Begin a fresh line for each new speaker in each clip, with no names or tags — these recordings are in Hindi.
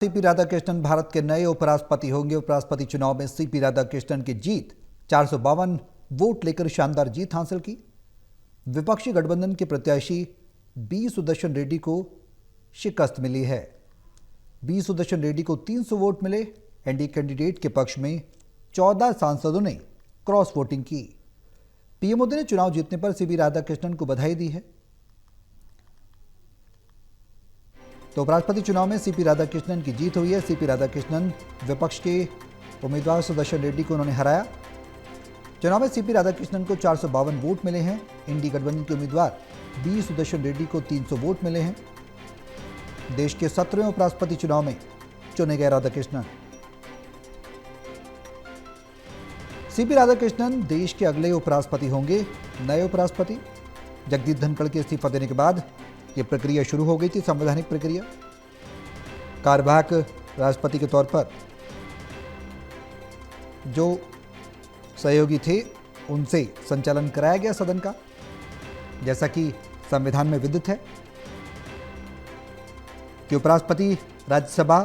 सीपी राधाकृष्णन भारत के नए उपराष्ट्रपति होंगे। उपराष्ट्रपति चुनाव में सीपी राधाकृष्णन की जीत 452 वोट लेकर शानदार जीत हासिल की। विपक्षी गठबंधन के प्रत्याशी बी सुदर्शन रेड्डी को शिकस्त मिली है। बी सुदर्शन रेड्डी को 300 वोट मिले। एनडीए कैंडिडेट के पक्ष में 14 सांसदों ने क्रॉस वोटिंग की। पीएम मोदी ने चुनाव जीतने पर सीपी राधाकृष्णन को बधाई दी है। तो उपराष्ट्रपति चुनाव में सीपी राधाकृष्णन की जीत हुई है। सीपी राधाकृष्णन विपक्ष के उम्मीदवार सुदर्शन रेड्डी को उन्होंने हराया। चुनाव में सीपी राधाकृष्णन को 452 वोट मिले हैं। एनडीए गठबंधन के उम्मीदवार बी सुदर्शन रेड्डी को 300 वोट मिले हैं। देश के 17वें उपराष्ट्रपति चुनाव में चुने गए राधाकृष्णन। सीपी राधाकृष्णन देश के अगले उपराष्ट्रपति होंगे। नए उपराष्ट्रपति जगदीप धनखड़ के इस्तीफा देने के बाद ये प्रक्रिया शुरू हो गई थी, संवैधानिक प्रक्रिया। कार्यवाहक राष्ट्रपति के तौर पर जो सहयोगी थे उनसे संचालन कराया गया सदन का, जैसा कि संविधान में विदित है कि उपराष्ट्रपति राज्यसभा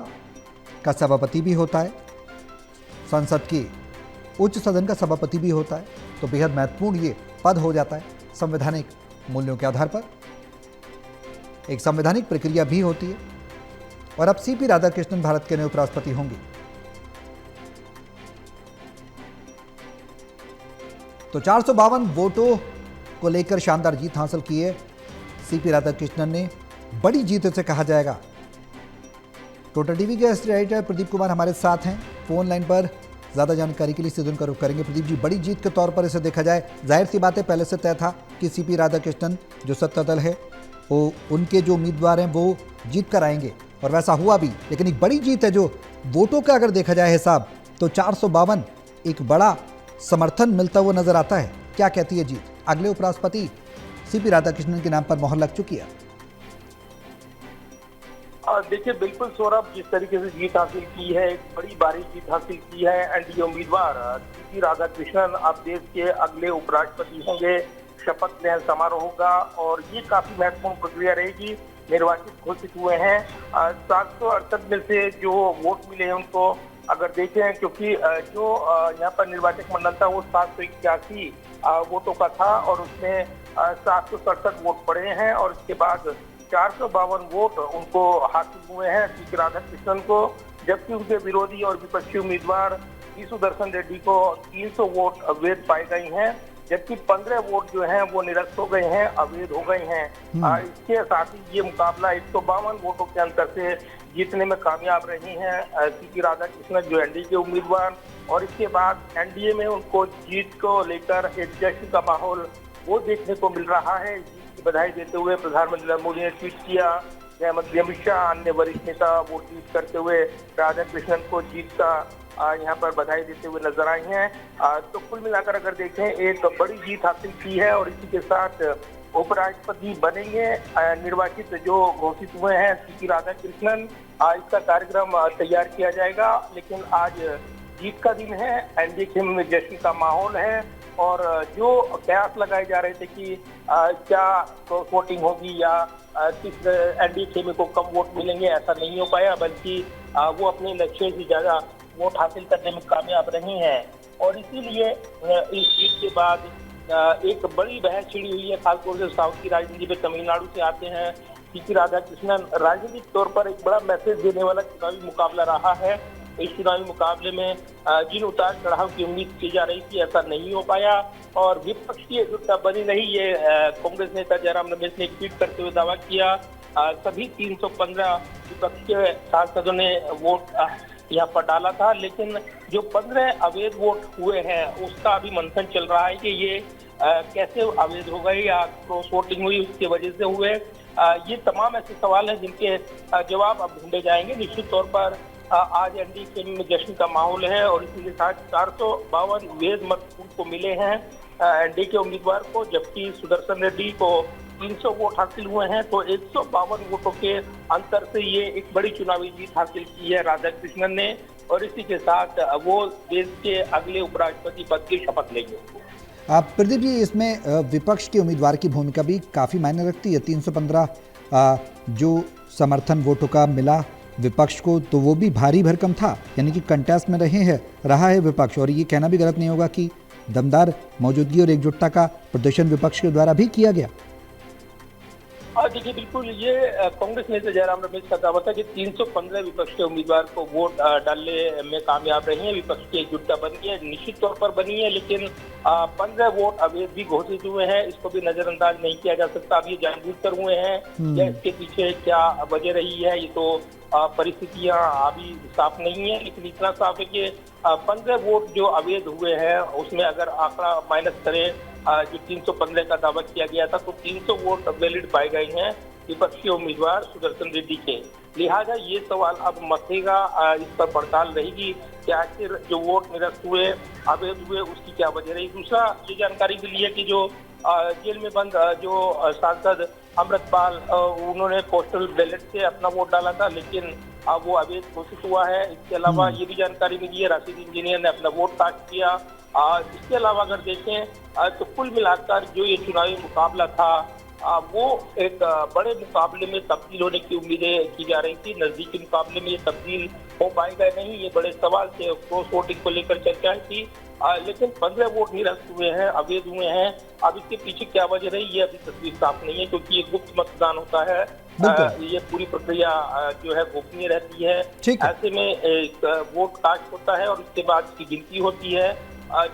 का सभापति भी होता है, संसद के उच्च सदन का सभापति भी होता है। तो बेहद महत्वपूर्ण ये पद हो जाता है संवैधानिक मूल्यों के आधार पर। एक संवैधानिक प्रक्रिया भी होती है। और अब सीपी राधाकृष्णन भारत के नए उपराष्ट्रपति होंगे। तो 452 वोटों को लेकर शानदार जीत हासिल की है सीपी राधाकृष्णन ने। बड़ी जीत इसे कहा जाएगा। टोटल टीवी के राइटर प्रदीप कुमार हमारे साथ हैं फोन लाइन पर। ज्यादा जानकारी के लिए सीधे का रुख करेंगे। प्रदीप जी, बड़ी जीत के तौर पर इसे देखा जाए, जाहिर सी बात है पहले से तय था कि सीपी राधाकृष्णन जो सत्ता दल है वो उनके जो उम्मीदवार हैं वो जीत कर आएंगे, और वैसा हुआ भी। लेकिन एक बड़ी जीत है जो वोटों का अगर देखा जाए हिसाब, तो 452 एक बड़ा समर्थन मिलता हुआ नजर आता है। क्या कहती है जीत? अगले उपराष्ट्रपति सीपी राधाकृष्णन के नाम पर मोहर लग चुकी है।
देखिए, बिल्कुल सौरभ, जिस तरीके से जीत हासिल की है, एक बड़ी भारी जीत हासिल की है एनडीए उम्मीदवार सीपी राधाकृष्णन अब देश के अगले उपराष्ट्रपति होंगे। शपथ ग्रहण समारोह होगा और ये काफी महत्वपूर्ण प्रक्रिया रहेगी। निर्वाचित घोषित हुए हैं 768 में से जो वोट मिले हैं उनको अगर देखें, क्योंकि जो यहाँ पर निर्वाचक मंडल था वो 781 वोटों का था और उसमें 767 वोट पड़े हैं और इसके बाद 452 वोट उनको हासिल हुए हैं सीपी राधाकृष्णन को, जबकि उनके विरोधी और विपक्षी उम्मीदवार बी सुदर्शन रेड्डी को 300 वोट अवैध पाए गए हैं, जबकि 15 वोट जो हैं वो निरस्त हो गए हैं, अवैध हो गए हैं। इसके साथ ही ये मुकाबला 152 वोटों के अंतर से जीतने में कामयाब रही हैं सीपी राधाकृष्णन जो एनडीए के उम्मीदवार। और इसके बाद एनडीए में उनको जीत को लेकर एक जश्न का माहौल वो देखने को मिल रहा है। जीत की बधाई देते हुए प्रधानमंत्री नरेंद्र मोदी ने ट्वीट किया। गृह मंत्री अमित शाह, अन्य वरिष्ठ नेता वो ट्वीट करते हुए राधाकृष्णन को जीत का यहाँ पर बधाई देते हुए नजर आए हैं। तो कुल मिलाकर अगर देखें, एक बड़ी जीत हासिल की है और इसी के साथ उपराष्ट्रपति बनेंगे निर्वाचित जो घोषित हुए हैं सीपी राधाकृष्णन। इसका कार्यक्रम तैयार किया जाएगा, लेकिन आज जीत का दिन है। एनडीए खेमे में जश्न का माहौल है और जो कयास लगाए जा रहे थे कि क्या क्रॉस वोटिंग होगी या किस एनडीए खेमे को कम वोट मिलेंगे, ऐसा नहीं हो पाया, बल्कि वो अपने लक्ष्य से ज्यादा वोट हासिल करने में कामयाब रही हैं। और इसीलिए इस जीत के बाद एक बड़ी बहस छिड़ी हुई है, खासतौर से साउथ की राजनीति में। तमिलनाडु से आते हैं सीपी राधाकृष्णन। राजनीतिक तौर पर एक बड़ा मैसेज देने वाला चुनावी मुकाबला रहा है। इस चुनावी मुकाबले में जिन उतार चढ़ाव की उम्मीद की जा रही थी, ऐसा नहीं हो पाया और विपक्ष की एकजुटता बनी नहीं। ये कांग्रेस नेता जयराम रमेश ने एक ट्वीट करते हुए दावा किया। सभी 315 विपक्ष के सांसदों ने वोट यहाँ पर डाला था, लेकिन जो 15 अवैध वोट हुए हैं उसका अभी मंथन चल रहा है कि ये कैसे अवैध हो गए या क्रॉस वोटिंग हुई उसकी वजह से हुए। ये तमाम ऐसे सवाल हैं जिनके जवाब अब ढूंढे जाएंगे। निश्चित तौर पर आज एनडीए में जश्न का माहौल है और इसी के साथ 452 वैध मत उनको मिले हैं एनडीए के उम्मीदवार को, जबकि सुदर्शन रेड्डी को 300 वोट हासिल हुए हैं। तो 152 वोटों के अंतर से ये एक बड़ी चुनावी जीत हासिल की है राधाकृष्णन ने और इसी के साथ वो देश के अगले उपराष्ट्रपति पद की शपथ लेंगे।
प्रदीप जी, इसमें विपक्ष के उम्मीदवार की भूमिका भी काफ़ी मायने रखती है। 315 जो समर्थन वोटों का मिला विपक्ष को, तो वो भी भारी भरकम था, यानी कि कंटेस्ट में रहा है विपक्ष। और ये कहना भी गलत नहीं होगा कि दमदार मौजूदगी और एकजुटता का प्रदर्शन विपक्ष के द्वारा भी किया गया।
देखिए, बिल्कुल ये कांग्रेस नेता जयराम रमेश का दावा था कि 315 विपक्ष के उम्मीदवार को वोट डालने में कामयाब रहे हैं। विपक्ष की एकजुटता बनी है, निश्चित तौर पर बनी है, लेकिन 15 वोट अवैध भी घोषित हुए हैं। इसको भी नजरअंदाज नहीं किया जा सकता। अब ये जानबूझकर हुए हैं या इसके पीछे क्या वजह रही है, ये तो परिस्थितियां अभी साफ नहीं है। लेकिन इतना साफ है कि 15 वोट जो अवैध हुए हैं उसमें अगर आंकड़ा माइनस करें जो 315 का दावा किया गया था, तो 300 वोट वैलिड पाए गए हैं विपक्षी उम्मीदवार सुदर्शन रेड्डी के। लिहाजा ये सवाल अब मचेगा, इस पर पड़ताल रहेगी कि आखिर जो वोट निरस्त हुए, अवैध हुए, उसकी क्या वजह रही। दूसरा ये जानकारी मिली है कि जो जेल में बंद जो सांसद अमृतपाल, उन्होंने पोस्टल बैलेट से अपना वोट डाला था, लेकिन अब वो अवैध घोषित हुआ है। इसके अलावा ये भी जानकारी मिली है राशिद इंजीनियर ने अपना वोट कास्ट किया। इसके अलावा अगर देखें तो कुल मिलाकर जो ये चुनावी मुकाबला था वो एक बड़े मुकाबले में तब्दील होने की उम्मीदें की जा रही थी। नजदीकी मुकाबले में ये तब्दील हो पाएगा नहीं, ये बड़े सवाल थे। क्रॉस वोटिंग को लेकर चर्चाएं थी, लेकिन 15 वोट निरस्त हुए हैं, अवैध हुए हैं। अब इसके पीछे क्या वजह रही है अभी तस्वीर साफ नहीं है, क्योंकि ये गुप्त मतदान होता है। ये पूरी प्रक्रिया जो है गोपनीय रहती है। ऐसे में एक वोट कास्ट होता है और उसके बाद उसकी गिनती होती है।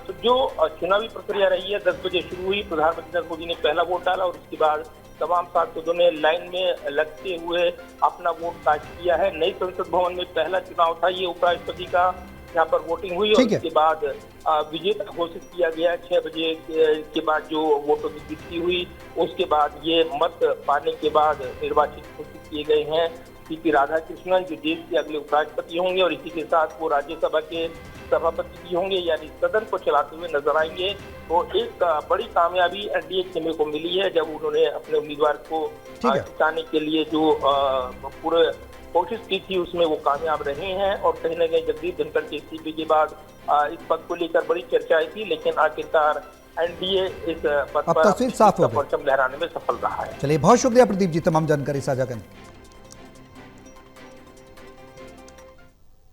तो जो चुनावी प्रक्रिया रही है 10 बजे शुरू हुई। प्रधानमंत्री नरेंद्र मोदी ने पहला वोट डाला और उसके बाद तमाम सांसदों ने लाइन में लगते हुए अपना वोट कास्ट किया है। नई संसद भवन में पहला चुनाव था ये उपराष्ट्रपति का, यहाँ पर वोटिंग हुई और उसके बाद विजेता घोषित किया गया। 6 बजे के बाद जो वोटों की गिनती हुई, उसके बाद ये मत पाने के बाद निर्वाचित घोषित किए गए हैं सीपी राधाकृष्णन, जो देश के अगले उपराष्ट्रपति होंगे और इसी के साथ वो राज्यसभा के सभापति भी होंगे, यानी सदन को चलाते हुए नजर आएंगे। तो एक बड़ी कामयाबी एनडीए खेमे को मिली है जब उन्होंने अपने उम्मीदवार को जिताने के लिए जो पूरे कोशिश की थी उसमें वो कामयाब रहे हैं। और कहीं न कहीं जगदीप धनखड़ के इस्तीफे के बाद इस पद को लेकर बड़ी चर्चाएं थी, लेकिन आखिरकार एनडीए इस पद पर परचम लहराने में सफल रहा है।
चलिए, बहुत शुक्रिया प्रदीप जी तमाम जानकारी साझा करने।